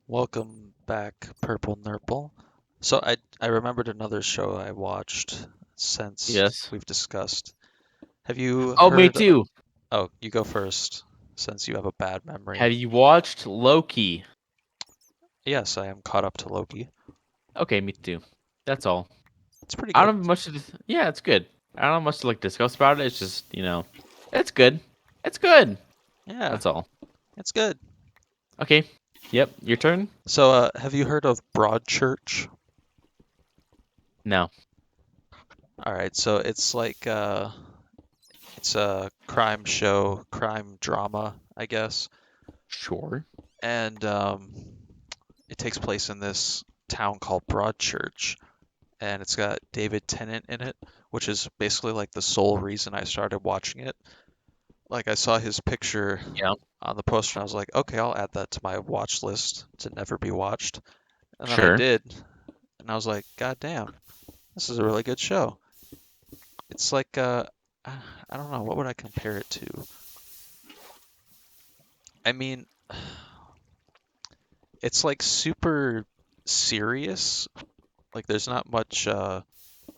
Welcome back, Purple Nurple. So I remembered another show I watched since Yes. we've discussed. Have you Oh, me heard? too. Oh, you go first, since you have a bad memory. Have you watched Loki? Yes, I am caught up to Loki. Okay, me too. That's all. It's pretty I good. don't have much to. Yeah, it's good. I don't have much to discuss about it. It's just it's good. It's good. Yeah, That's all. it's good. Okay. Yep. Your turn. So, have you heard of Broadchurch? No. All right, so it's a crime show, crime drama, I guess, Sure. and it takes place in this town called Broadchurch, and it's got David Tennant in it, which is basically like the sole reason I started watching it. Like I saw his picture Yeah. on the poster and I was like, okay, I'll add that to my watch list to never be watched. And then I Sure. did, and I was like, God damn, this is a really good show. It's like I don't know, what would I compare it to? I mean, it's like super serious. Like there's not much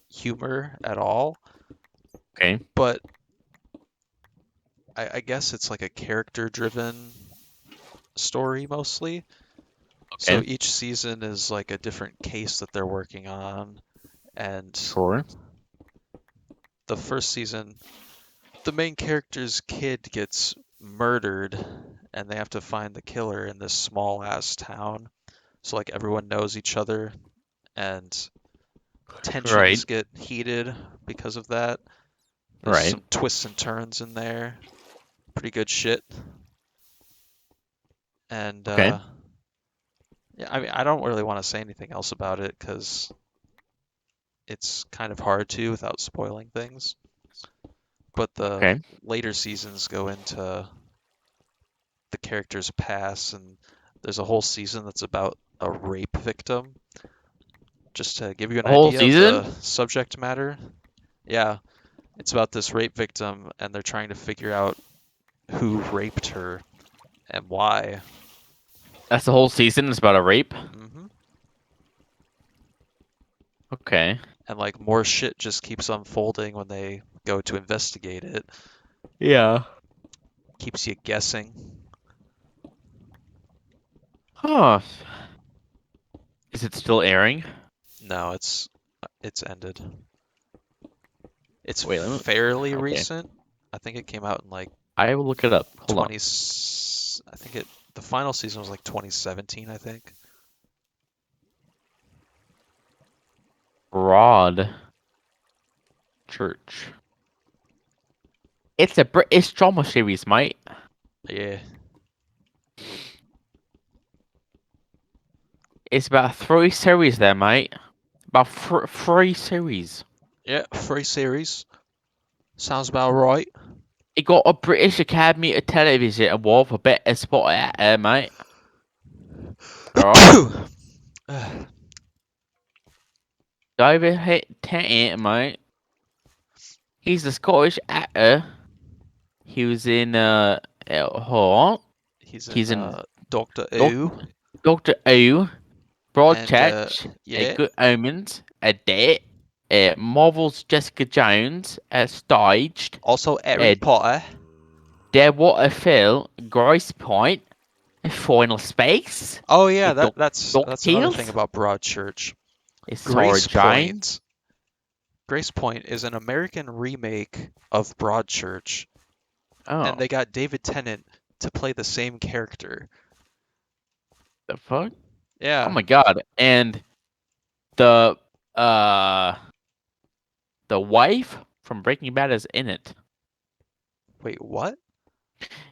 humor at all, Okay. but I guess it's like a character-driven story mostly. So Okay. each season is like a different case that they're working on, and Sure. the first season, the main character's kid gets murdered, and they have to find the killer in this small ass town. So like everyone knows each other, and tensions Right. get heated because of that. There's Right. some twists and turns in there. Pretty good shit. And Okay. yeah, I mean, I don't really want to say anything else about it because it's kind of hard to without spoiling things. But the Okay. later seasons go into the character's past, and there's a whole season that's about a rape victim. Just to give you an A whole idea of season? the subject matter, yeah, it's about this rape victim, and they're trying to figure out who raped her and why. That's the whole season. It's about a rape. hmm Okay. And like more shit just keeps unfolding when they go to investigate it. Yeah. Keeps you guessing. Huh. Is it still airing? No, it's ended. It's Wait. Let me. fairly Okay. recent. I think it came out in like I will look it up. Hold on. 20. I think the final season was like 2017, I think. Broad Church. It's a British drama series, mate. Yeah. It's about three series there, mate. About three series. Yeah, free series. Sounds about right. It got a British Academy of Television Award for Better Spot Actor, mate. Alright? David Tennant, mate. He's a Scottish actor. He was in, hold on. He's in He's in Doctor Doc- Who Doctor Who, and Broadchurch, A yeah, Good Omens, A Debt, Marvel's Jessica Jones, Staged, also Harry uh, Potter. Deadwater Phil, Grosse Point, Final Space, Oh yeah, Doc that's another thing DuckTales, about Broadchurch. Sarah Jane. Grace Point is an American remake of Broadchurch, and Oh, they got David Tennant to play the same character. the fuck? Oh Yeah. my god. And the uh the wife from Breaking Bad is in it. Wait, what?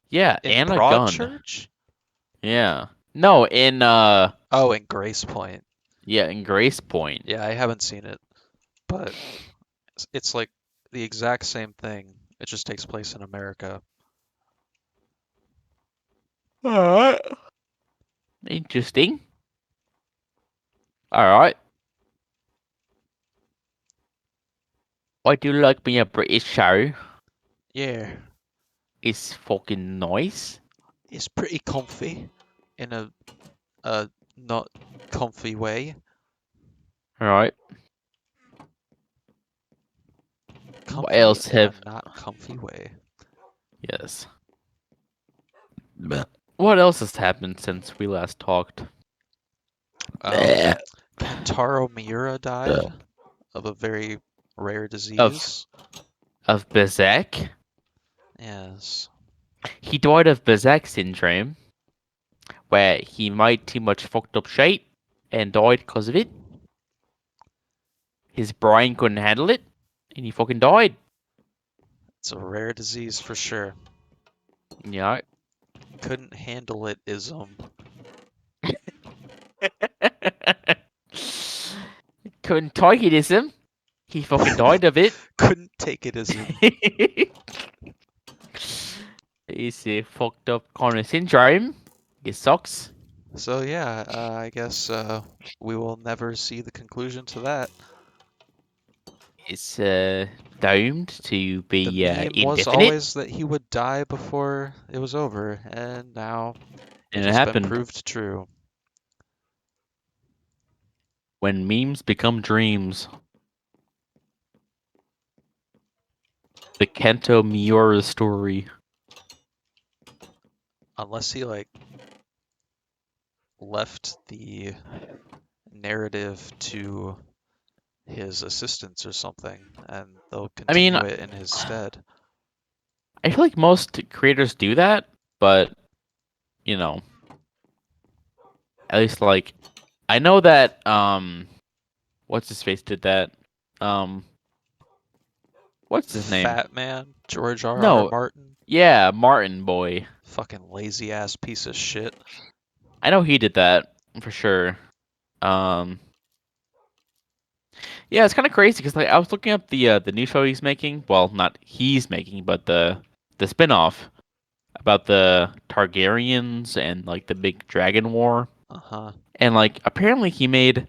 Yeah, In Anna Gunn. Broadchurch? Yeah. No, in Oh, in Grace Point. yeah, in Grace Point. Yeah, I haven't seen it, but it's like the exact same thing. It just takes place in America. Alright. Interesting. Alright. I do like being a British show. Yeah, It's fucking nice. it's pretty comfy in a not comfy way. All right. What Comfy else in a have? not comfy way. Yes. Bleh. What else has happened since we last talked? Um, Bleh. Kentaro Miura died Bleh. of a very rare Of disease. Bezek. Yes. He died of Bezek syndrome, where he made too much fucked up shit and died because of it. His brain couldn't handle it, and he fucking died. It's a rare disease for sure. You know. Couldn't handle it ism. Couldn't-Take-It-ism. He fucking died of it. Couldn't take it ism. He's a fucked up kind of syndrome. It sucks. So yeah, I guess we will never see the conclusion to that. It's doomed to The be meme was indefinite, always that he would die before it was over, and now it and it has been happened proved true. when memes become dreams. The Kento Miura story. Unless he like left the narrative to his assistants or something, and they'll I mean, continue it in his stead. I feel like most creators do that, but you know, at least like I know that what's his face did that. Um what's his name? Fat Man, George R. R. No, Martin, yeah, Martin boy. fucking lazy ass piece of shit. I know he did that for sure. Um yeah, it's kind of crazy because like I was looking up the new show he's making. Well, not he's making, but the spin-off about the Targaryens and like the big dragon war. Uh-huh. And like apparently he made,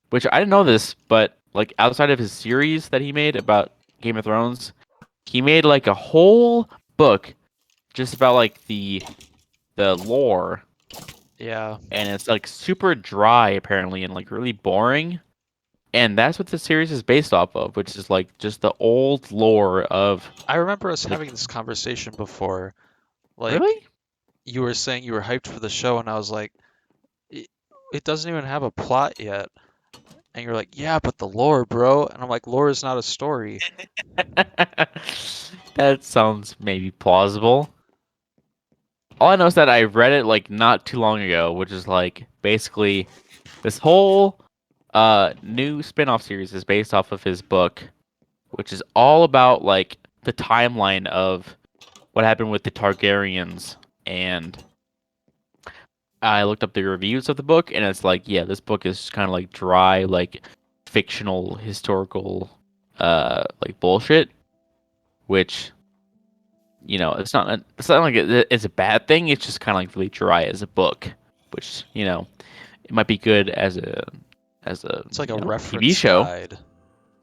which I didn't know this, but like outside of his series that he made about Game of Thrones, he made like a whole book just about like the lore, Yeah, and it's like super dry apparently and like really boring. And that's what the series is based off of, which is like just the old lore of I remember us like having this conversation before. Like, really? you were saying you were hyped for the show, and I was like, it, it doesn't even have a plot yet. And you're like, yeah, but the lore, bro. And I'm like, lore is not a story. That sounds maybe plausible. All I know is that I read it like not too long ago, which is like basically this whole new spin-off series is based off of his book, which is all about like the timeline of what happened with the Targaryens. And I looked up the reviews of the book, and it's like, yeah, this book is kind of like dry, like fictional historical like bullshit, which it's not like it's a bad thing. It's just kind of like really dry as a book, which it might be good as a It's like a TV reference show. guide.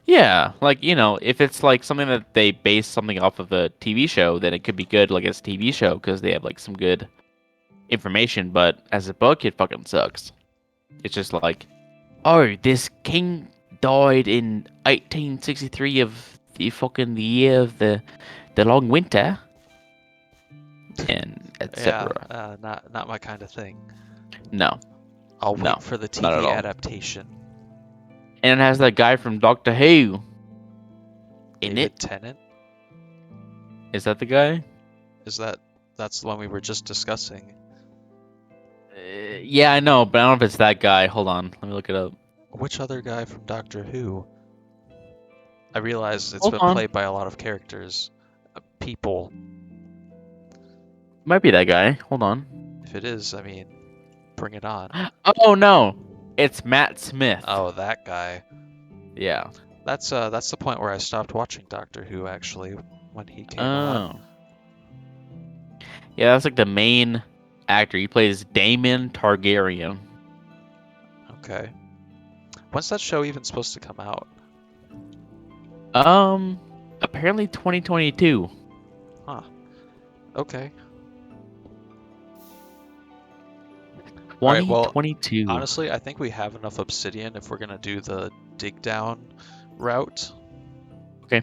Yeah, like if it's like something that they base something off of a TV show, then it could be good like as a TV show because they have like some good information. But as a book, it fucking sucks. It's just like, oh, this king died in 1863 of the year of the long winter, and Yeah, etc. not my kind of thing. No, I'll no, wait for the not at TV all. adaptation. And it has that guy from Doctor Who in it. David Tennant? Is that the guy? Is that's the one we were just discussing? Yeah, I know, but I don't know if it's that guy. Hold on, let me look it up. Which other guy from Doctor Who? I realize it's Hold been on, played by a lot of characters. People. might be that guy. Hold on. If it is, I mean, bring it on. Oh no, it's Matt Smith. Oh, that guy. Yeah. That's the point where I stopped watching Doctor Who actually when he came on. Oh. Yeah, that's like the main actor. He plays Daemon Targaryen. Okay. When's that show even supposed to come out? Um, apparently 2022. Huh. Okay. All right, well, 2022. honestly, I think we have enough obsidian if we're gonna do the dig down route. Okay,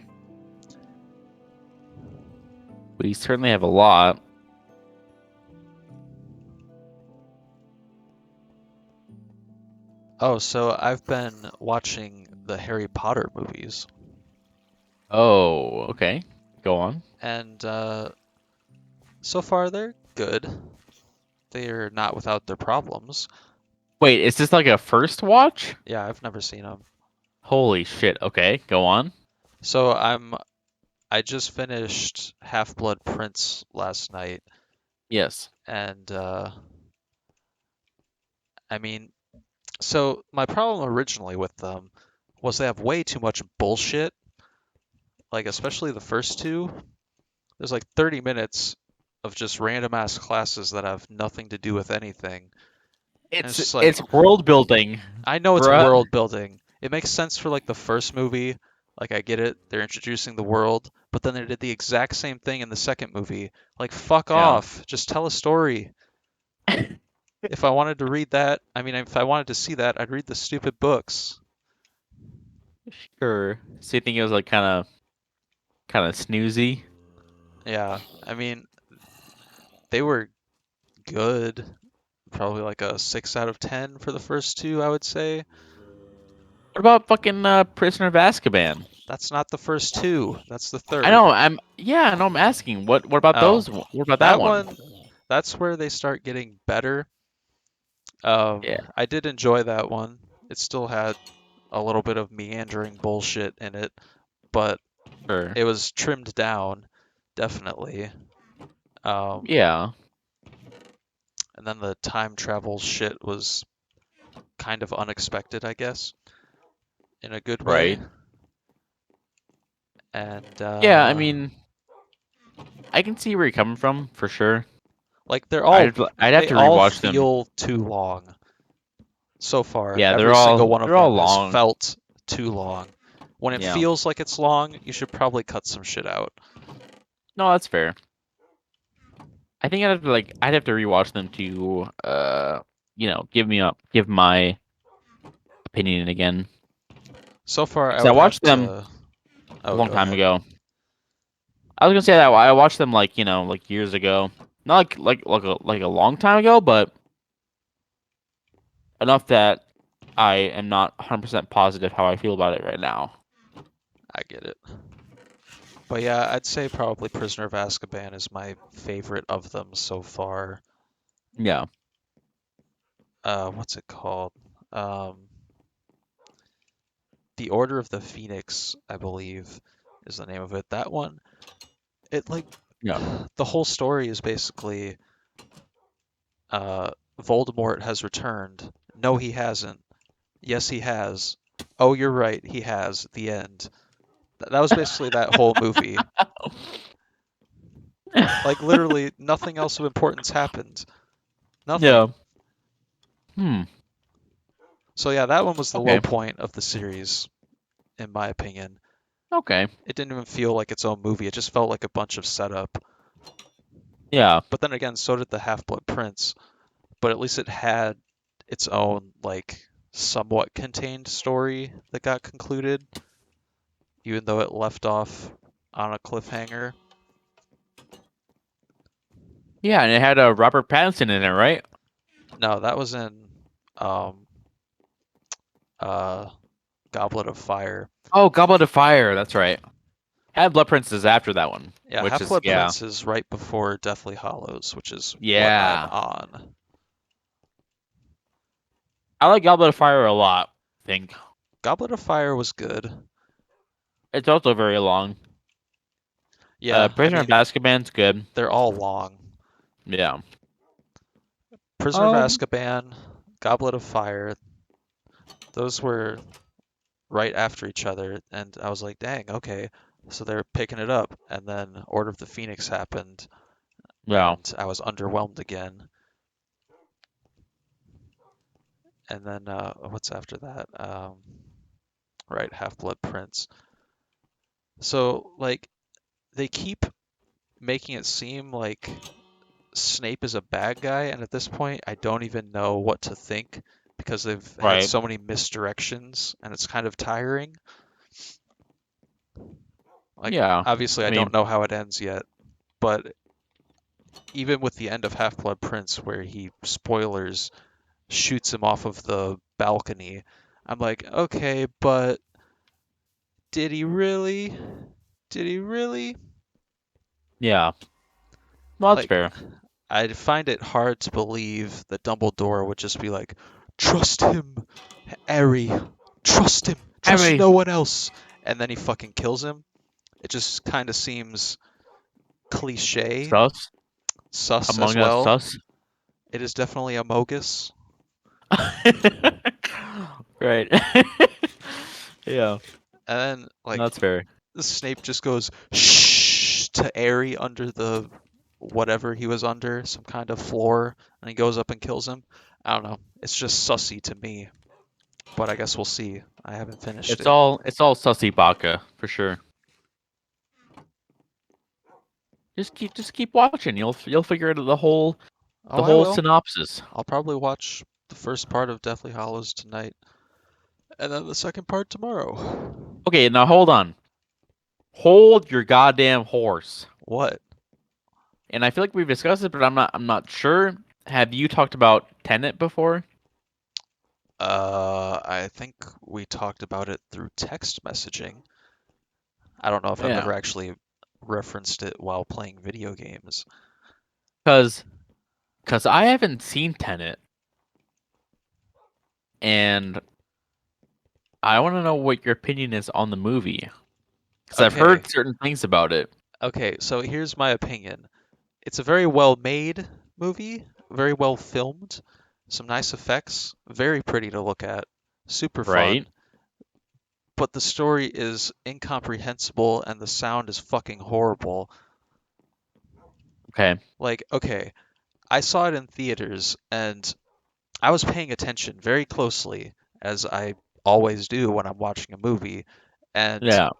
we certainly have a lot. Oh, so I've been watching the Harry Potter movies, Oh, okay. Go on. and so far they're good. They're not without their problems. Wait, is this like a first watch? Yeah, I've never seen them. Holy shit. Okay, go on. So I just finished Half-Blood Prince last night, Yes. and I mean, so my problem originally with them was they have way too much bullshit, like especially the first two. There's like 30 minutes of just random ass classes that have nothing to do with anything. And it's It's just like, it's world building, I know it's bruh. world building. It makes sense for like the first movie. Like I get it. They're introducing the world, but then they did the exact same thing in the second movie. Like fuck Yeah. off. Just tell a story. If I wanted to read that, I mean, if I wanted to see that, I'd read the stupid books. Sure. So you think it was like kind of snoozy? Yeah, I mean, they were good. Probably like a 6 out of 10 for the first two, I would say. What about fucking Prisoner of Azkaban? That's not the first two. That's the I third. know. I know. I'm asking. What about Oh, those? What about that that one? one, that's where they start getting better. Yeah. I did enjoy that one. It still had a little bit of meandering bullshit in it, but Sure. it was trimmed down, definitely. Um, Yeah. and then the time travel shit was kind of unexpected, I guess, in a good way. Right. And Yeah. I mean, I can see where you're coming from for sure. like I'd have they to all rewatch them. feel too long so far. Yeah, Every single one of they're all them has long. felt too long. When it Yeah. feels like it's long, you should probably cut some shit out. No, that's fair. I think I'd have to rewatch them to give my opinion again. So far, I Because I would have watched them to. a Oh, long go time ahead. ago. I was gonna say that I watched them like years ago. Not like a long time ago, but enough that I am not 100% positive how I feel about it right now. I get it. But yeah, I'd say probably Prisoner of Azkaban is my favorite of them so far. Yeah. What's it called? Um, The Order of the Phoenix, I believe, is the name of it. That one, it like Yeah. the whole story is basically uh, Voldemort has returned. No, he hasn't. Yes, he has. Oh, you're right, he has. The end. That was basically that whole movie. Like literally nothing else of importance happened. Yeah. Nothing. Hmm. So yeah, that one was the low Okay. point of the series, in my opinion. Okay. It didn't even feel like its own movie. It just felt like a bunch of setup. Yeah. But then again, so did the Half-Blood Prince. But at least it had its own like somewhat contained story that got concluded, even though it left off on a cliffhanger. Yeah, and it had Robert Pattinson in it, right? No, that was in um uh Goblet of Fire. Oh, Goblet of Fire. That's right. Had Blood Princess after that one, Yeah, which is Half-Blood yeah, Prince is right before Deathly Hallows, which is what I'm yeah. on. I like Goblet of Fire a lot. I think Goblet of Fire was good. it's also very long. Yeah, I Prisoner of mean, Azkaban's good. they're all long. Yeah. Prisoner of Um. Azkaban, Goblet of Fire, those were right after each other, and I was like, dang, okay. So they're picking it up, and then Order of the Phoenix happened, Yeah. and I was underwhelmed again. And then what's after that? Right, Half-Blood Prince. So like they keep making it seem like Snape is a bad guy, and at this point, I don't even know what to think because they've had Right. so many misdirections, and it's kind of tiring. Like, Yeah. obviously, I I don't mean, know how it ends yet, but even with the end of Half-Blood Prince, where he, spoilers, shoots him off of the balcony, I'm like, okay, but did he really? Did he really? yeah. Well, that's Like, fair. I find it hard to believe that Dumbledore would just be like, trust him, Harry, trust him, trust Harry, no one else, and then he fucking kills him. It just kind of seems cliche, sus. sus as Among Us well. sus. It is definitely a mogus. Right. Yeah. And then, like, That's fair. Snape just goes shh to Harry under the whatever he was under, some kind of floor, and he goes up and kills him. I don't know. It's just sussy to me, but I guess we'll see. I haven't finished it. It's all sussy baka for sure. Just keep watching. You'll figure out Oh, the I whole will. synopsis. I'll probably watch the first part of Deathly Hallows tonight, and then the second part tomorrow. Okay, now hold on. Hold your goddamn horse. What? And I feel like we've discussed it, but I'm not sure. Have you talked about Tenet before? I think we talked about it through text messaging. I don't know if I've Yeah. ever actually referenced it while playing video games. Cause cause I haven't seen Tenet and I want to know what your opinion is on the movie. Cause I've Okay, heard certain things about it. okay, so here's my opinion. It's a very well made movie, very well filmed, some nice effects, very pretty to look at, super Right? fun, but the story is incomprehensible and the sound is fucking horrible. Okay. Like, okay, I saw it in theaters and I was paying attention very closely, as I always do when I'm watching a movie, and Yeah.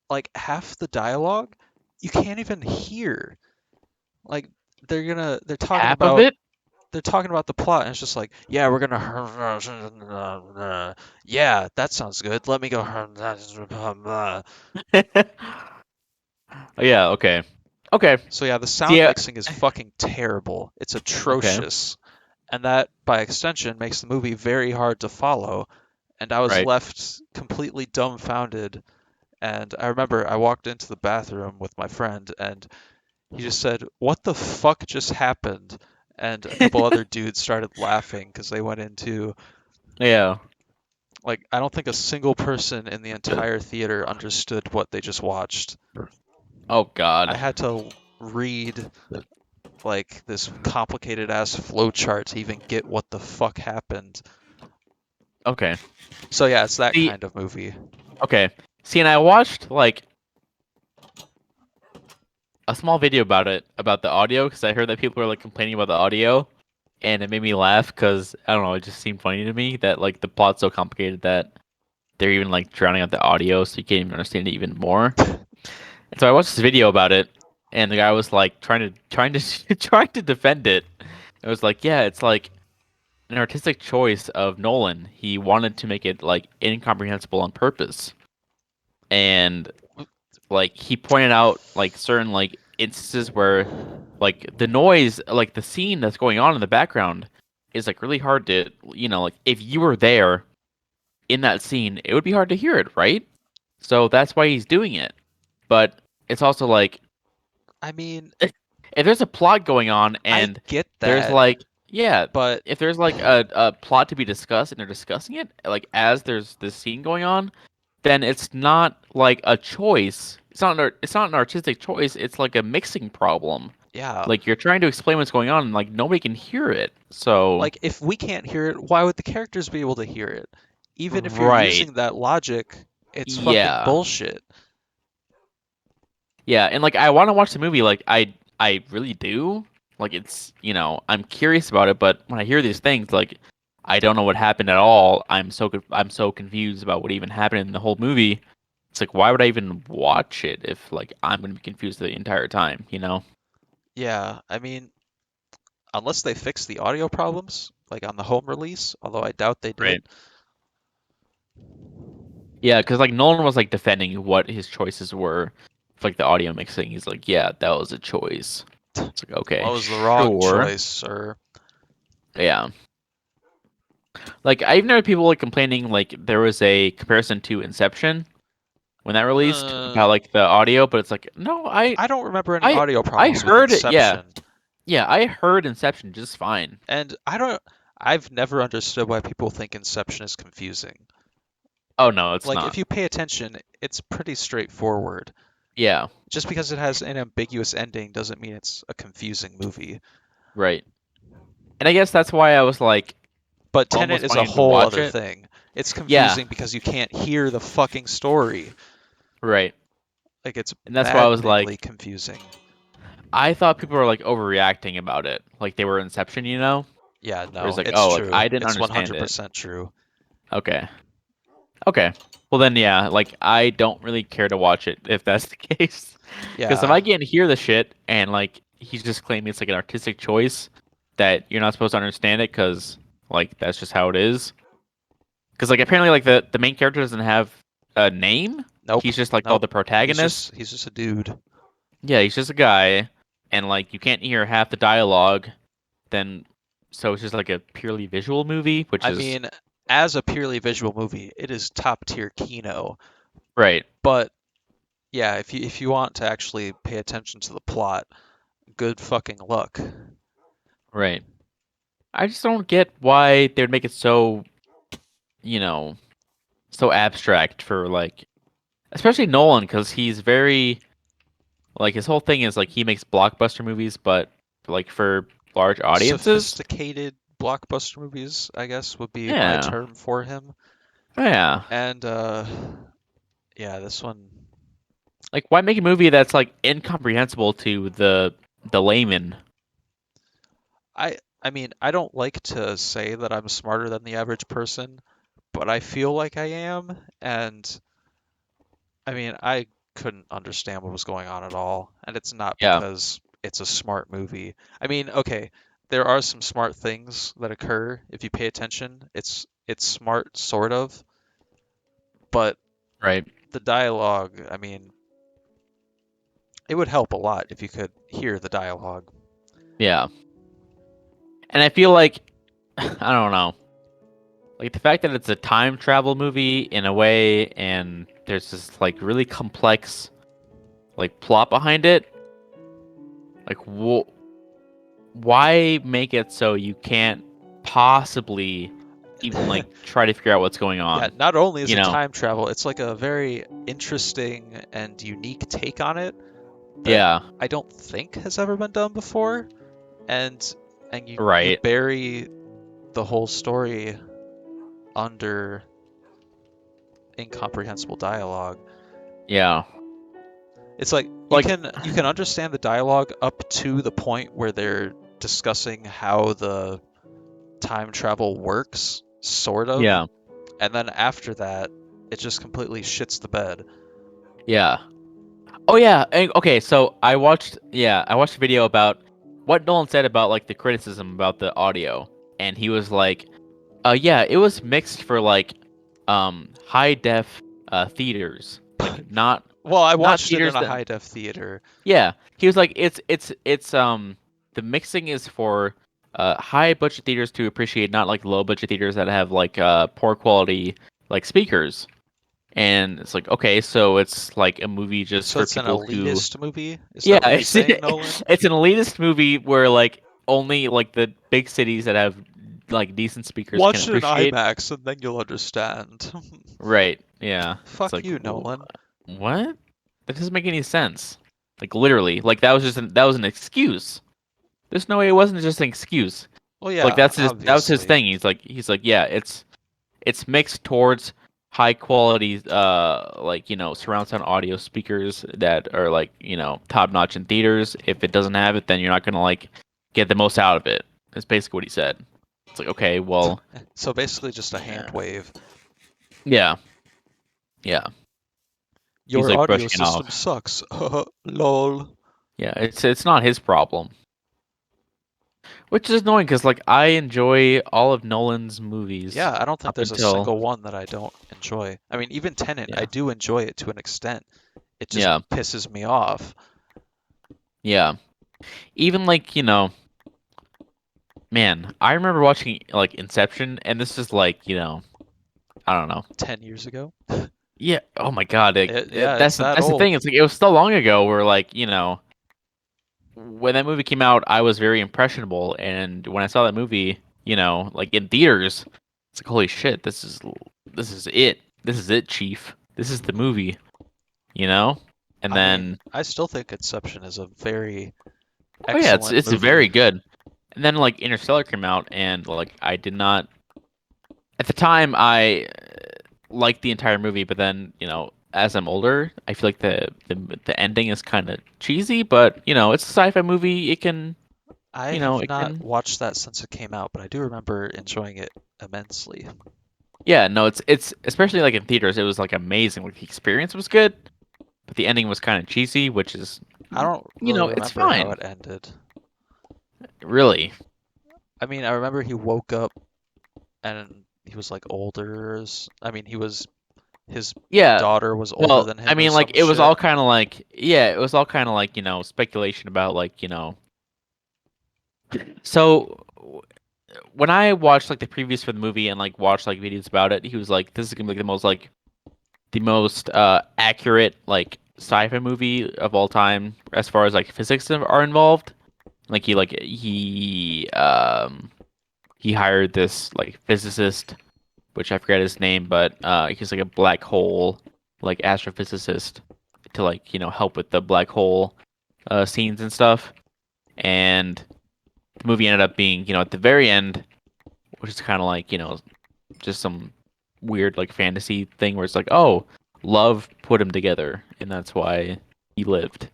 like half the dialogue you can't even hear. Like they're talking Half of about it? the plot, and it's just like, yeah, we're gonna yeah, that sounds good. Let me go. Yeah, okay. Okay. So yeah, the See, sound mixing is fucking terrible. It's okay. atrocious, and that by extension makes the movie very hard to follow. And I was Right. left completely dumbfounded. And I remember I walked into the bathroom with my friend, and he just said, "What the fuck just happened?" And a couple other dudes started laughing because they went into, Yeah. like, I don't think a single person in the entire theater understood what they just watched. Oh I God. had to read like this complicated ass flowchart to even get what the fuck happened. Okay. So yeah, it's that See, kind of movie. okay. See, and I watched like a small video about it, about the audio, because I heard that people were like complaining about the audio, and it made me laugh because I don't know, it just seemed funny to me that like the plot's so complicated that they're even like drowning out the audio, so you can't even understand it even more. And so I watched this video about it, and the guy was like trying to trying to defend it. It was like, yeah, it's like an artistic choice of Nolan. He wanted to make it like incomprehensible on purpose, and like he pointed out like certain like instances where like the noise, like the scene that's going on in the background is like really hard to, like if you were there in that scene, it would be hard to hear it, right? So that's why he's doing it. But it's also like I mean, if there's a plot going on I and get there's that, like yeah, but if there's like a plot to be discussed and they're discussing it like as there's this scene going on, then it's not like a choice. It's not an artistic choice. It's like a mixing problem. yeah, Like you're trying to explain what's going on and like nobody can hear it. So like if we can't hear it, why would the characters be able to hear it? Even if you're right. using that logic, it's fucking Yeah. bullshit. Yeah, and like I want to watch the movie like I really do. Like it's, I'm curious about it, but when I hear these things like I don't know what happened at all. I'm so confused about what even happened in the whole movie. It's like why would I even watch it if like I'm going to be confused the entire time, you know? Yeah, I mean, unless they fix the audio problems, like on the home release, although I doubt they Right. did. Yeah, because like Nolan was like defending what his choices were for like the audio mixing. He's like, yeah, that was a choice. It's like, What okay, was the wrong sure. choice, sir? Yeah. Like I've heard people like complaining like there was a comparison to Inception when that released Uh, about like the audio, but it's like, no, I I don't remember any I audio I problems with heard it. Yeah. Inception, Yeah, I heard Inception just fine. and I don't. I've never understood why people think Inception is confusing. Oh no, it's Like, not. if you pay attention, it's pretty straightforward. Yeah, Just because it has an ambiguous ending doesn't mean it's a confusing movie. right. And I guess that's why I was like But Tenet almost is a wanting to whole watch other it. thing. It's Yeah, confusing because you can't hear the fucking story. right. Like, it's And that's why I was maddeningly like, confusing. I thought people were like overreacting about it, like they were Inception, you know? Yeah, Where it's no, like, it's oh, like true. I didn't It's understand it. 100% true. Okay, okay. Well then, yeah, like I don't really care to watch it if that's the case, because if Yeah, I can't hear the shit and like he's just claiming it's like an artistic choice that you're not supposed to understand it because like that's just how it is. Because like apparently like the main character doesn't have a name. nope, He's just like called nope. the protagonist. He's just a dude. Yeah, he's just a guy, and like you can't hear half the dialogue. Then, so it's just like a purely visual movie, which I is mean, as a purely visual movie, it is top tier Kino. right, But yeah, if you want to actually pay attention to the plot, good fucking luck. right. I just don't get why they would make it so, you know, so abstract for like, especially Nolan, because he's very like his whole thing is like he makes blockbuster movies, but like for large audiences. Sophisticated blockbuster movies, I guess, would be my Yeah, term for him. yeah. And yeah, this one, Like, why make a movie that's like incomprehensible to the layman? I mean, I don't like to say that I'm smarter than the average person, but I feel like I am, and I mean, I couldn't understand what was going on at all, and it's not Yeah, because it's a smart movie. I mean, okay, there are some smart things that occur if you pay attention. It's smart sort of, but right. the dialogue, I mean, it would help a lot if you could hear the dialogue. Yeah. And I feel like I don't know. Like the fact that it's a time travel movie in a way and there's this like really complex like plot behind it. Like why make it so you can't possibly even like try to figure out what's going Yeah, on? not only is You it know? time travel, it's like a very interesting and unique take on it that Yeah, I don't think has ever been done before. And you right. bury the whole story under incomprehensible dialogue. Yeah. It's like Like you can understand the dialogue up to the point where they're discussing how the time travel works, sort of, yeah. and then after that, it just completely shits the bed. Yeah. Oh yeah. Okay, so I watched a video about what Nolan said about like the criticism about the audio, and he was like, yeah, it was mixed for like high def theaters, like Well, I not watched it in theaters a that high def theater. yeah. He was like it's the mixing is for high budget theaters to appreciate, not like low budget theaters that have like poor quality like speakers. And it's like, okay, so it's like a movie just So for it's an people who elitist movie? Is yeah, that what you're saying, Nolan? it's an elitist movie where like only like the big cities that have like decent speakers can Watch it in appreciate. IMAX and then you'll understand. Right. Yeah. It's Fuck like you, Nolan. what? That doesn't make any sense. Like literally, like that was that was an excuse. There's no way it wasn't just an excuse. Well, Like yeah, that was his obviously. thing. He's like yeah, it's mixed towards high quality like surround sound audio speakers that are like top notch in theaters. If it doesn't have it, then you're not gonna like get the most out of it. That's basically what he said. It's like okay, well, So basically just a hand yeah, wave. yeah, yeah. He's Your like audio brushing it system off. sucks. Lol. Yeah, it's not his problem. Which is annoying because like I enjoy all of Nolan's movies Yeah, I don't think up there's a until single one that I don't enjoy. I mean, even Tenet, I yeah. do enjoy it to an extent. It just Yeah. pisses me off. Yeah. Even like, man, I remember watching like Inception and this is like, I don't know. 10 years ago. Yeah, oh my God. Yeah, it's that That's the thing. old. It's like it was so long ago where like, when that movie came out, I was very impressionable and when I saw that movie, like in theaters, it's like holy shit, this is it. This is it, Chief. This is the movie, you know? And I mean, then I still think Inception is a very oh yeah, excellent it's movie. very good. And then like Interstellar came out and like I did not at the time I liked the entire movie, but then, as I'm older, I feel like the ending is kind of cheesy, but it's a sci-fi movie. It can, I have it not can watched that since it came out, but I do remember enjoying it immensely. yeah, no, it's especially like in theaters, it was like amazing. Like the experience was good, but the ending was kind of cheesy, which is I don't really it's remember how fine. it ended. Really. I mean, I remember he woke up and he was like older. I mean, his Yeah. daughter was older Well, than I him or mean like some it was shit. all kind of like yeah, it was all kind of like, speculation about like, so when I watched like the previews for the movie and like watched like videos about it, he was like, "This is gonna be like the most accurate like sci-fi movie of all time as far as like physics are involved." Like he hired this like physicist, which I forget his name, but he's like a black hole like astrophysicist to like help with the black hole scenes and stuff. And the movie ended up being at the very end, which is kind of like just some weird like fantasy thing where it's like, oh, love put him together, and that's why he lived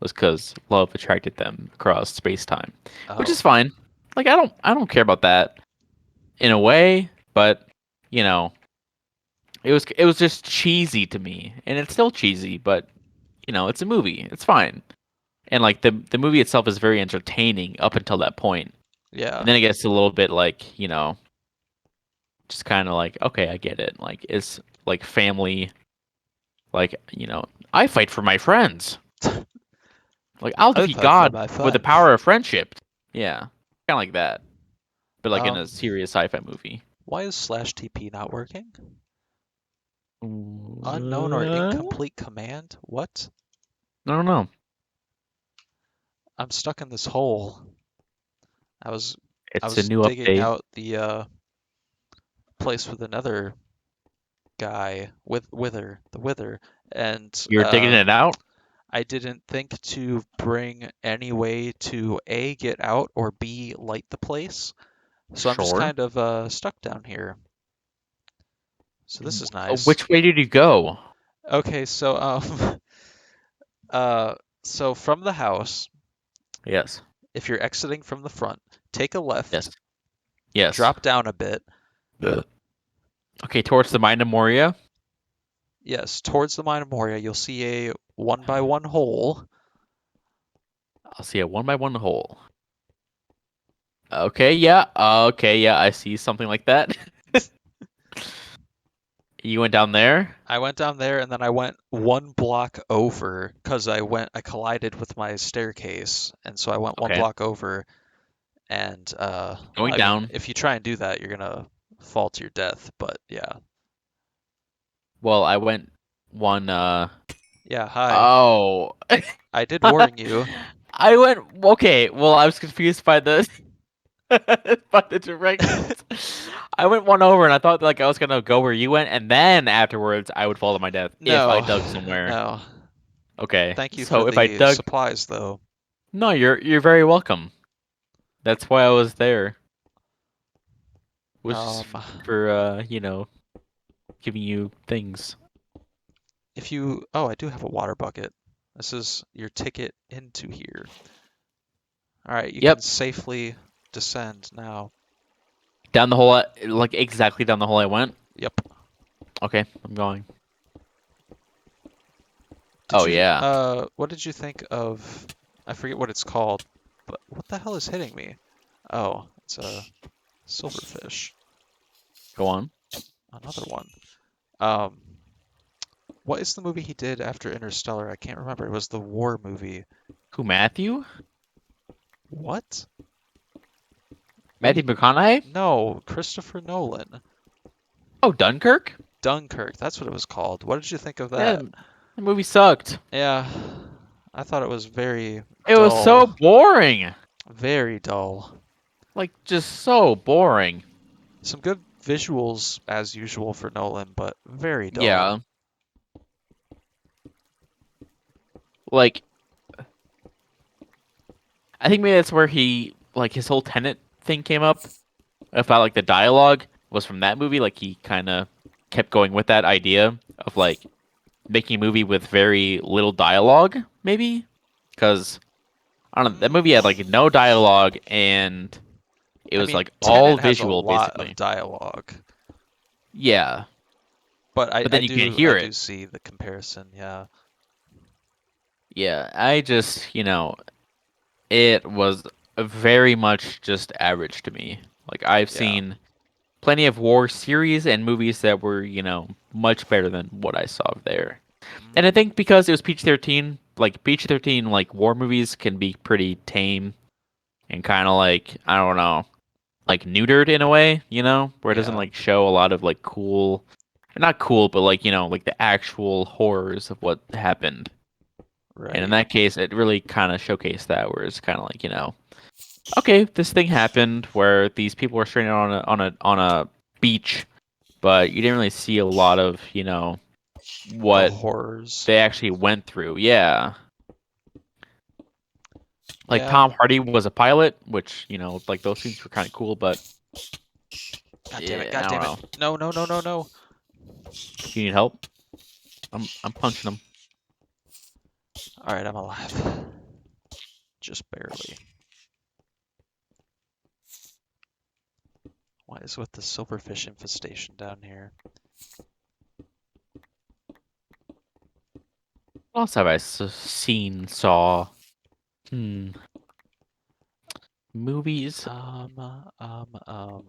was because love attracted them across space time, which is Oh, fine. Like I don't care about that in a way, but you know, it was just cheesy to me, and it's still cheesy, but it's a movie, it's fine, and like the movie itself is very entertaining up until that point, and yeah. then it gets a little bit like just kind of like okay, I get it, like it's like family. Like, I fight for my friends. Like, I'll I defeat fight for God my with the friends. power of friendship. Yeah. Kind of like that. But like in a Um, serious sci-fi movie. why is slash TP not working? Unknown or What? incomplete command? What? I don't know. I'm stuck in this hole. I was I It's a was new digging update. out the place with another guy with the wither, and You're digging it out? I didn't think to bring any way to A, get out, or B, light the place. So I'm just Sure. kind of stuck down here. So this is nice. Which way did you go? Okay, so uh so from the house, Yes. if you're exiting from the front, take a left, Yes. Yes. drop down a bit. Ugh. Okay, towards the Mind of Moria. Yes, towards the mine of Moria, you'll see a one by one hole. I'll see a one by one hole. Okay, yeah. Okay, yeah. I see something like that. You went down there? I went down there and then I went one block over because I collided with my staircase, and so I went one Okay. block over. And Going I mean, down. if you try and do that, you're gonna fall to your death. But yeah, Well, I went one yeah. Hi, oh. I did warn you. I went okay, well, I was confused by the by the directions. I went one over and I thought like I was gonna go where you went and then afterwards I would fall to my death if I No, dug somewhere. no. Okay. Thank you for So if I the dug supplies, though. no, you're very welcome. That's why I was there. Was just Um, for giving you things. if you, oh, I do have a water bucket. This is your ticket into here. All right, you can Yep. safely descend now. Down the hole like exactly down the hole I went. Yep. Okay, I'm going. Did Oh you, yeah. what did you think of, I forget what it's called, but what the hell is hitting me? Oh, it's a silverfish. Go on. Another one. Um, what is the movie he did after Interstellar? I can't remember. It was the war movie. Who, Matthew? What? What do Matthew you... McConaughey? No, Christopher Nolan. Oh, Dunkirk? Dunkirk. That's what it was called. What did you think of Yeah, that? the movie sucked. Yeah, I thought it was very It was so dull. boring. Very dull. Like, just so boring. Some good visuals as usual for Nolan, but very dull. Yeah. Like, I think maybe that's where like, his whole Tenet thing came up. About, like, the dialogue was from that movie. Like, he kind of kept going with that idea of, like, making a movie with very little dialogue, maybe? Because, I don't know, that movie had, like, Mm, no dialogue, and it I was, mean, like, all Tenet has a visual, lot of basically. dialogue, Yeah. but I, But I then you can't do I hear do it. see the comparison. Yeah, Yeah, I just, it was very much just average to me. Like, I've yeah. seen plenty of war series and movies that were, much better than what I saw there. And I think Mm, because it was PG-13, like PG-13 like war movies can be pretty tame and kind of like, I don't know, like neutered in a way, where it doesn't yeah, like show a lot of like cool, not cool, but like, like the actual horrors of what happened. And in right. that case, it really kind of showcased that, where it's kind of like, okay, this thing happened where these people were stranded on a beach, but you didn't really see a lot of, The what horrors. they actually went through. Yeah. Like Yeah. Tom Hardy was a pilot, which, like those scenes were kind of cool, but God damn it. yeah, God I don't damn it. know. No, no, no, no, no. You need help? I'm punching him. All right, I'm alive. Just barely. What is with the silverfish infestation down here? What else have I seen, saw? Hmm. Movies. Um, um, um.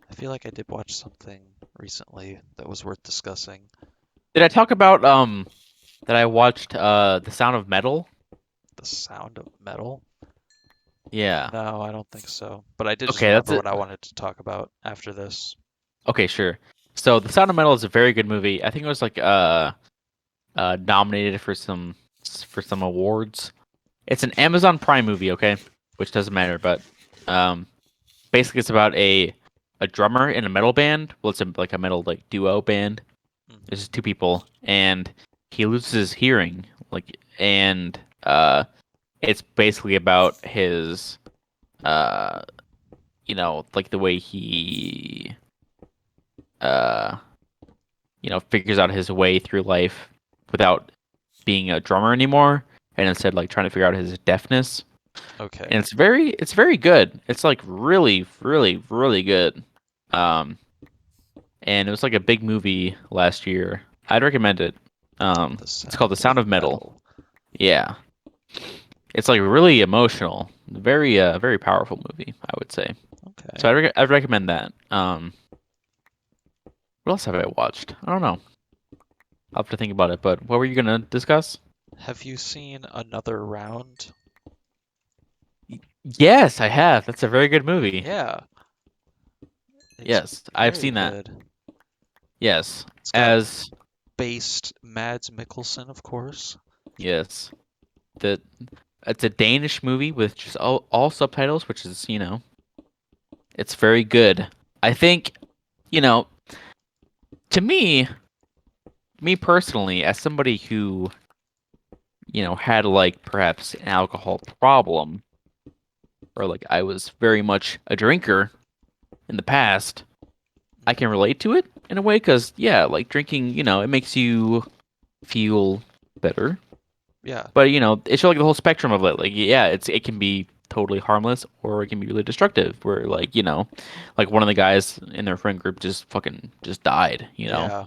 I feel like I did watch something recently that was worth discussing. Did I talk about that I watched The Sound of Metal? The Sound of Metal? Yeah. No, I don't think so. But I did just Okay, that's remember it. what I wanted to talk about after this. Okay, sure. So The Sound of Metal is a very good movie. I think it was like nominated for some awards. It's an Amazon Prime movie, okay? Which doesn't matter, but um basically it's about a drummer in a metal band. Well, it's like a metal like duo band. There's Hmm. just two people and he loses his hearing and it's basically about his uh like the way he uh figures out his way through life without being a drummer anymore and instead like trying to figure out his deafness. And Okay. it's very good. It's like really, really, really good. Um, and it was like a big movie last year. I'd recommend it. The It's called The Sound Sound of of Metal. Metal. Yeah, it's like really emotional. Very powerful movie, I would say. So Okay. I'd recommend that. What else have I watched? I don't know. I'll have to think about it. But what were you gonna discuss? Have you seen Another Round? Yes, I have. That's a very good movie. Yeah, it's Yes, I've very seen that. good. Yes, It's got as based Mads Mikkelsen, of course. yes. The It's a Danish movie with just all subtitles, which is, it's very good. I think, you know, to me personally, as somebody who, had like perhaps an alcohol problem, or like I was very much a drinker in the past, I can Mhm. relate to it in a way because, yeah, like drinking, it makes you feel better. Yeah, But it's like the whole spectrum of it. Like, yeah, it can be totally harmless or it can be really destructive. Where like like one of the guys in their friend group just fucking just died. yeah,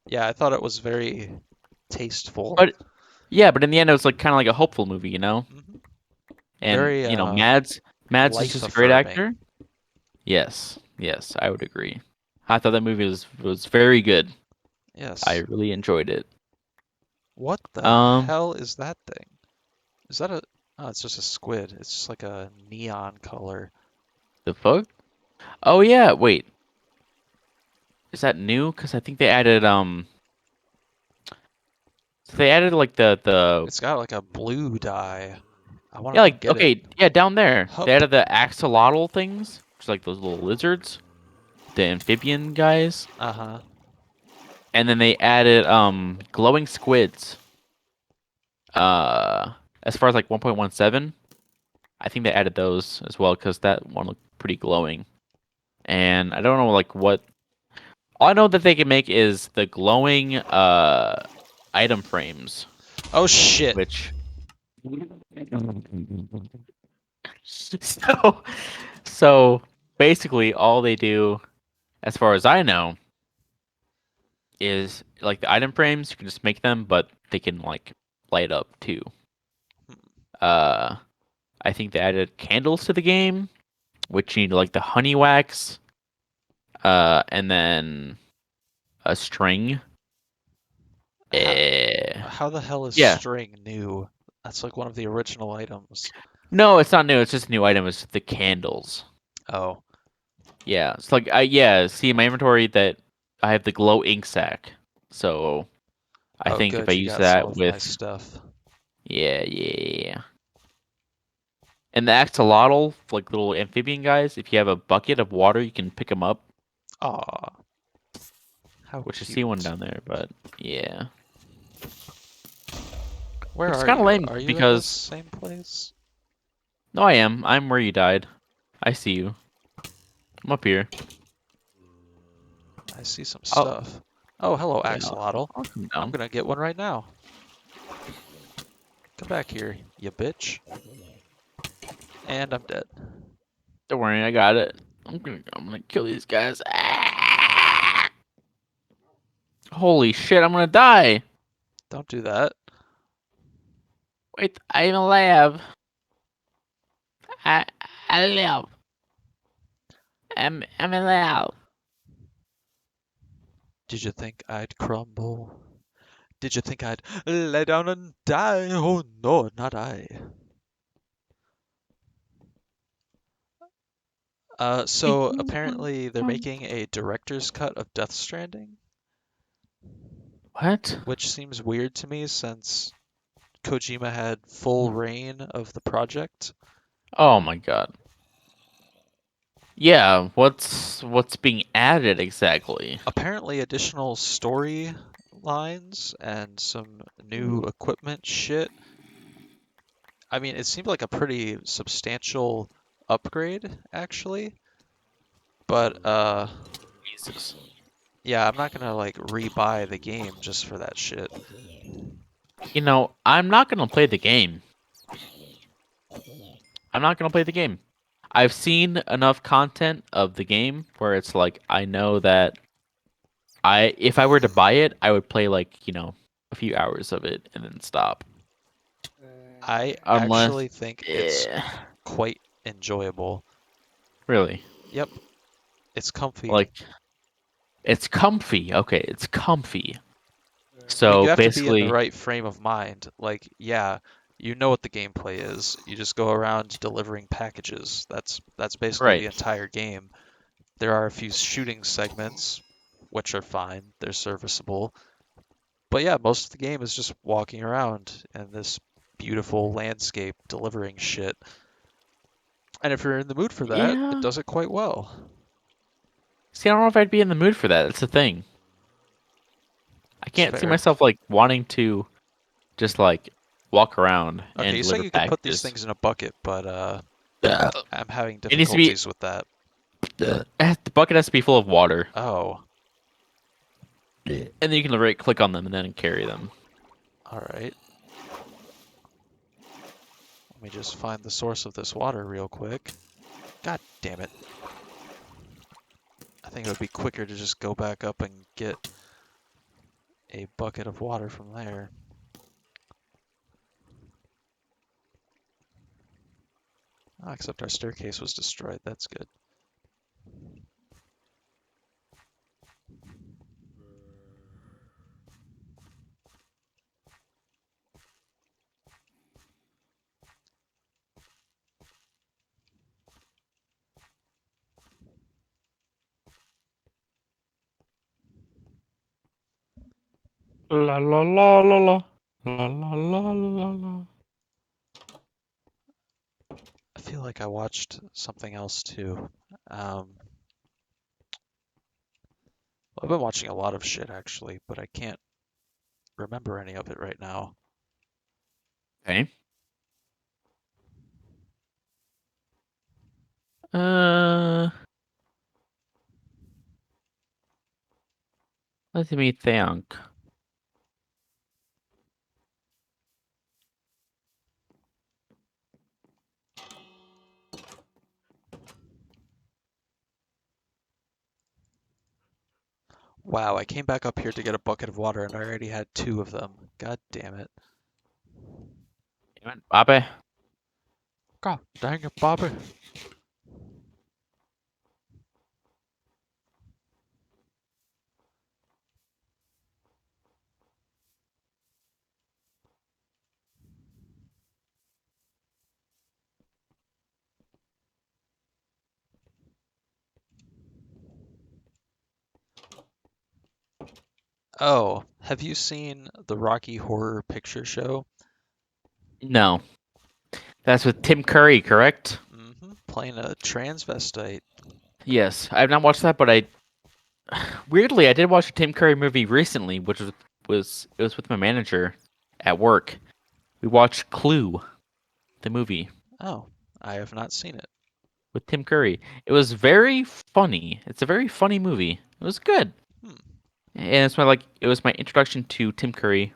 yeah. I thought it was very tasteful. But yeah, but in the end, it was like kind of like a hopeful movie. Hmm. And Very Mads is life just a great affirming. actor. Yes, yes, I would agree. I thought that movie was very good. I Yes. really enjoyed it. What the Um, hell is that thing? Is that a... Oh, it's just a squid. It's just like a neon color. the fuck? Oh yeah, wait. Is that new? Because I think they added like the It's got like a blue dye. I want yeah, to go like get it. okay, yeah, down there. They Hup. added the axolotl things, which is like those little lizards, the amphibian guys. Uh-huh. And then they added glowing squids. As far as like 1.17, I think they added those as well because that one looked pretty glowing. And I don't know like what. All I know that they can make is the glowing item frames, Oh shit. which so so basically all they do, as far as I know, is like the item frames. You can just make them, but they can like light up too. Uh, I think they added candles to the game, which you need like the honey wax, and then a string. How, Eh, how the hell is yeah. string new? That's like one of the original items. No, it's not new. It's just a new item. It's the candles. Oh. Yeah. It's like I yeah. See in my inventory that I have the glow ink sack. So I Oh, think if I good. You use got some that of my with stuff. yeah. And the axolotl, like little amphibian guys, if you have a bucket of water, you can pick them up. Aw, how Which I see one cute. down there, but yeah. Where Which is are kind of you? lame Are you in this because same place? no, I am. I'm where you died. I see you. I'm up here. I see some Oh, stuff. Oh, hello, yeah. axolotl. I'll come I'm down. gonna get one right now. Come back here, you bitch. And I'm dead. Don't worry, I got it. I'm gonna kill these guys. Ah! Holy shit, I'm gonna die. Don't do that. Wait, I'm alive. I I live. I'm alive. Did you think I'd crumble? Did you think I'd lay down and die? Oh no, not I. So apparently they're making a director's cut of Death Stranding, What? which seems weird to me since Kojima had full reign of the project. Oh my god. Yeah, what's being added exactly? Apparently additional story lines and some new equipment shit. I mean, it seemed like a pretty substantial upgrade, actually. But Jesus. yeah, I'm not gonna like rebuy the game just for that shit. I'm not gonna play the game. I'm not gonna play the game. I've seen enough content of the game where it's like I know that if I were to buy it, I would play like, a few hours of it and then stop. I Unless actually think it's eh, quite enjoyable. really. Yep, it's comfy. Like it's comfy. Okay, it's comfy. I mean, So you have to be in the basically, right frame of mind. Like, yeah, you know what the gameplay is. You just go around delivering packages. That's basically the right. entire game. There are a few shooting segments, which are fine. They're serviceable. But yeah, most of the game is just walking around in this beautiful landscape delivering shit. And if you're in the mood for that, it Yeah. does it quite well. See, I don't know if I'd be in the mood for that. That's the thing. I It's can't see fair. myself like wanting to just like walk around Okay, and you say deliver you can put these packages. things in a bucket, but Ugh. I'm having It needs to be difficulties with that. the bucket has to be full of water, Oh, and then you can right click on them and then carry them. all right. Let me just find the source of this water real quick. God damn it. I think it would be quicker to just go back up and get a bucket of water from there. Oh, except our staircase was destroyed. That's good. La la la la la la la la la la. I feel like I watched something else too. I've been watching a lot of shit actually, but I can't remember any of it right now. Okay. Uh, Let me think. Wow, I came back up here to get a bucket of water and I already had two of them. God damn it. Damn it, Bobby. God dang it, Bobby. Oh, have you seen the Rocky Horror Picture Show? No, that's with Tim Curry, correct? Playing a transvestite. Yes, I've not watched that, but I weirdly I did watch a Tim Curry movie recently, which was with my manager at work. We watched Clue, the movie Oh, I have not seen it. with Tim Curry. It was very funny. It's a very funny movie. It was good, Hmm, and it's my like it was my introduction to Tim Curry.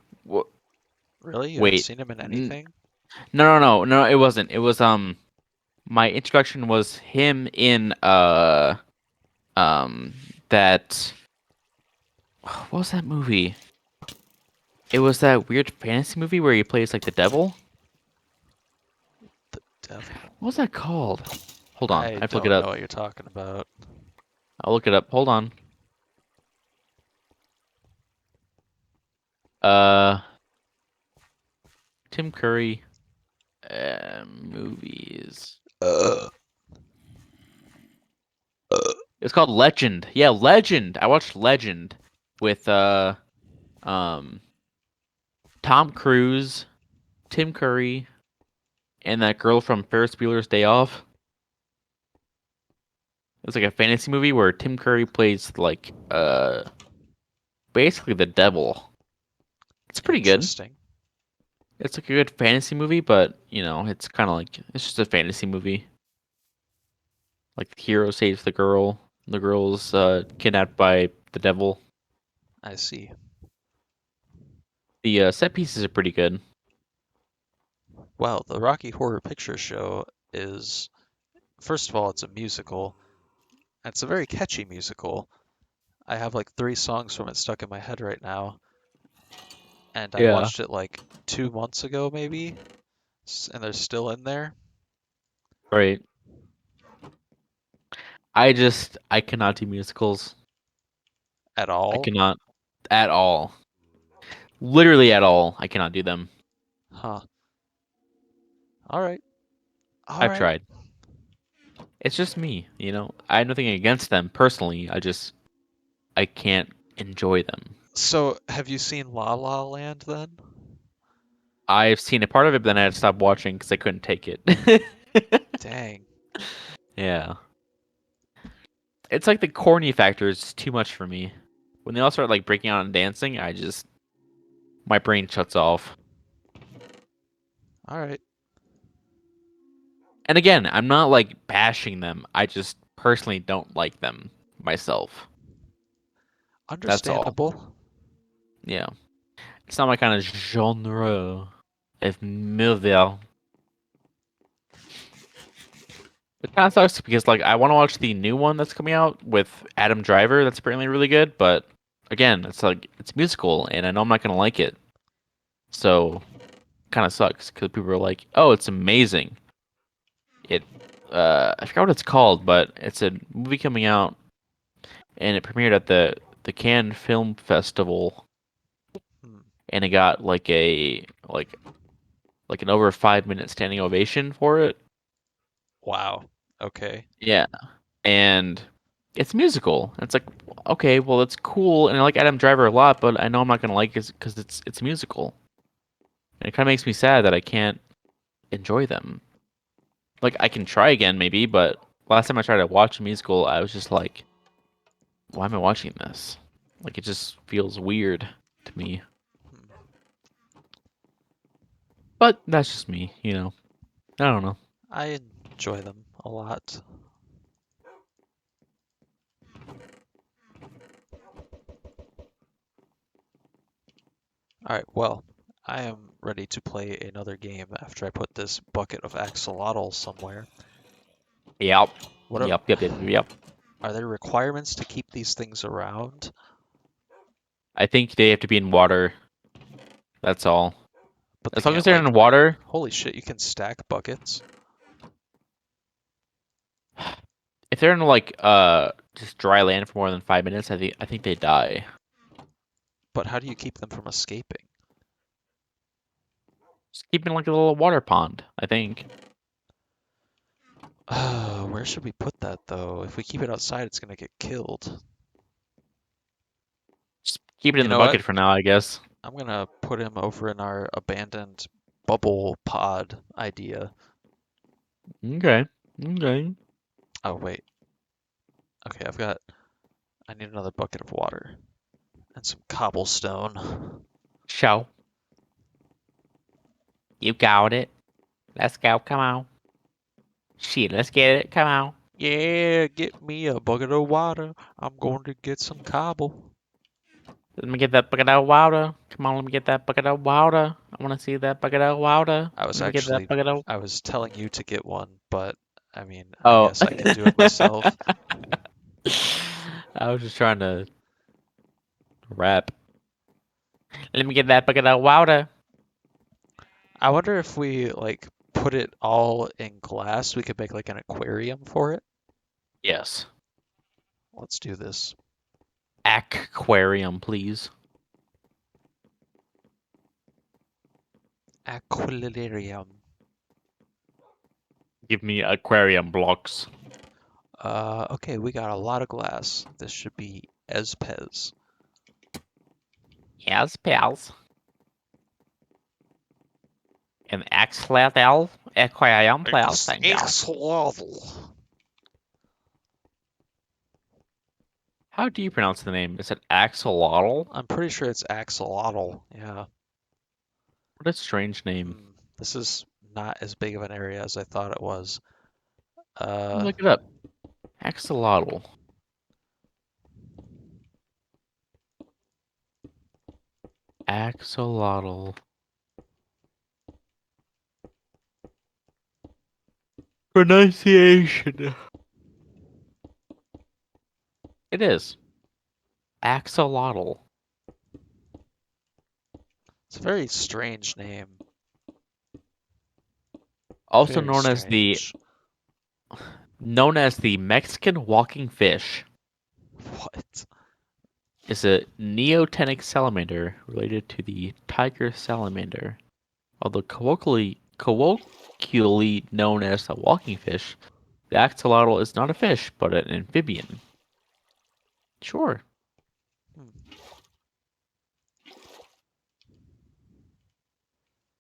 really? You haven't Wait, seen him in no, anything? no, it wasn't. It was my introduction was him in um that what was that movie? It was that weird fantasy movie where he plays like the devil. The devil. What was that called? Hold on, I I have to look it don't know up. what you're talking about. I'll look it up. Hold on. Uh, Tim Curry movies. Uh, uh, It's called Legend. Yeah, Legend. I watched Legend with um Tom Cruise, Tim Curry, and that girl from Ferris Bueller's Day Off. It's like a fantasy movie where Tim Curry plays like basically the devil. It's pretty good. Interesting. It's like a good fantasy movie, but it's kind of like it's just a fantasy movie. Like the hero saves the girl's kidnapped by the devil. I see. The set pieces are pretty good. Well, the Rocky Horror Picture Show is, first of all, it's a musical. It's a very catchy musical. I have like three songs from it stuck in my head right now, and I Yeah. watched it like 2 months ago, maybe, and they're still in there Right. I cannot do musicals. at I all. cannot at all. Literally at all. I cannot do them. Huh. All right. All I've right. tried. It's just me. I have nothing against them personally. I can't enjoy them. So, have you seen La La Land then? I've seen a part of it, but then I had to stop watching because I couldn't take it. Dang. Yeah. It's like the corny factor is too much for me. When they all start like breaking out and dancing, my brain shuts off. All right. And again, I'm not like bashing them. I just personally don't like them myself. That's all. Understandable. Yeah. It's not my kind of genre of movie. It kind of sucks because like I want to watch the new one that's coming out with Adam Driver. That's apparently really good, but again, it's like it's musical, and I know I'm not gonna like it. So kind of sucks because people are like, "Oh, it's amazing." It I forgot what it's called, but it's a movie coming out, and it premiered at the Cannes Film Festival, Hmm. and it got like an over 5 minute standing ovation for it. Wow. Okay. Yeah, and it's musical. It's like, okay, well, it's cool, and I like Adam Driver a lot, but I know I'm not gonna like it because it's musical, and it kind of makes me sad that I can't enjoy them. Like, I can try again maybe, but last time I tried to watch a musical, I was just like, why am I watching this? Like, it just feels weird to me. Hmm. But that's just me, you know. I don't know. I enjoy them a lot. All right, well, I am ready to play another game after I put this bucket of axolotl somewhere. Yep. What are, Yep. are there requirements to keep these things around? I think they have to be in water. That's all. But they As long as can't, they're like, in water, holy shit, you can stack buckets? if they're in just dry land for more than 5 minutes, I think they die. But how do you keep them from escaping? Just keep it in like a little water pond, I think. Where should we put that, though? If we keep it outside, it's gonna get killed. Just keep it You in the know what? bucket for now, I guess. I'm gonna put him over in our abandoned bubble pod idea. Okay. Okay. Oh, wait. Okay, I need another bucket of water and some cobblestone. Show. You got it. Let's go. Come on. Shit, let's get it. Come on. Yeah, get me a bucket of water. I'm going to get some cobble. Let me get that bucket of water. Come on, let me get that bucket of water. I want to see that bucket of water. I was Let me get that actually, bucket of. I was telling you to get one, but I mean, I Oh. guess I can do it myself. I was just trying to rap. Let me get that bucket of water. I wonder if we like put it all in glass, we could make like an aquarium for it. Yes. Let's do this. Aquarium, please. Aquilarium. Give me aquarium blocks. Okay, we got a lot of glass. This should be Ezpez. Yes, pals. An axolotl aquarium, please. Thank you. Axolotl. How do you pronounce the name? Is it axolotl? I'm pretty sure it's axolotl. Yeah. What a strange name. Hmm. This is not as big of an area as I thought it was. Let me Uh, look it up. Axolotl. Axolotl. Pronunciation. It is. Axolotl. it's a very strange name. Also Very known as the strange. Mexican walking fish, What? is a neotenic salamander related to the tiger salamander. Although colloquially known as a walking fish, the axolotl is not a fish, but an amphibian. Sure. Hmm.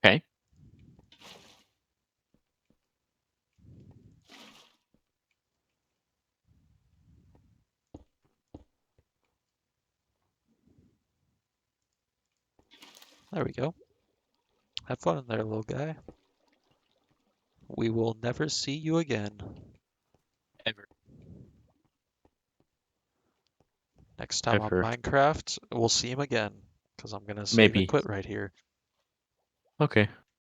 Okay. There we go. Have fun in there, little guy. We will never see you again. Ever. Next time on Ever. Minecraft, we'll see him again. Because I'm going to save and Maybe. quit right here. Okay.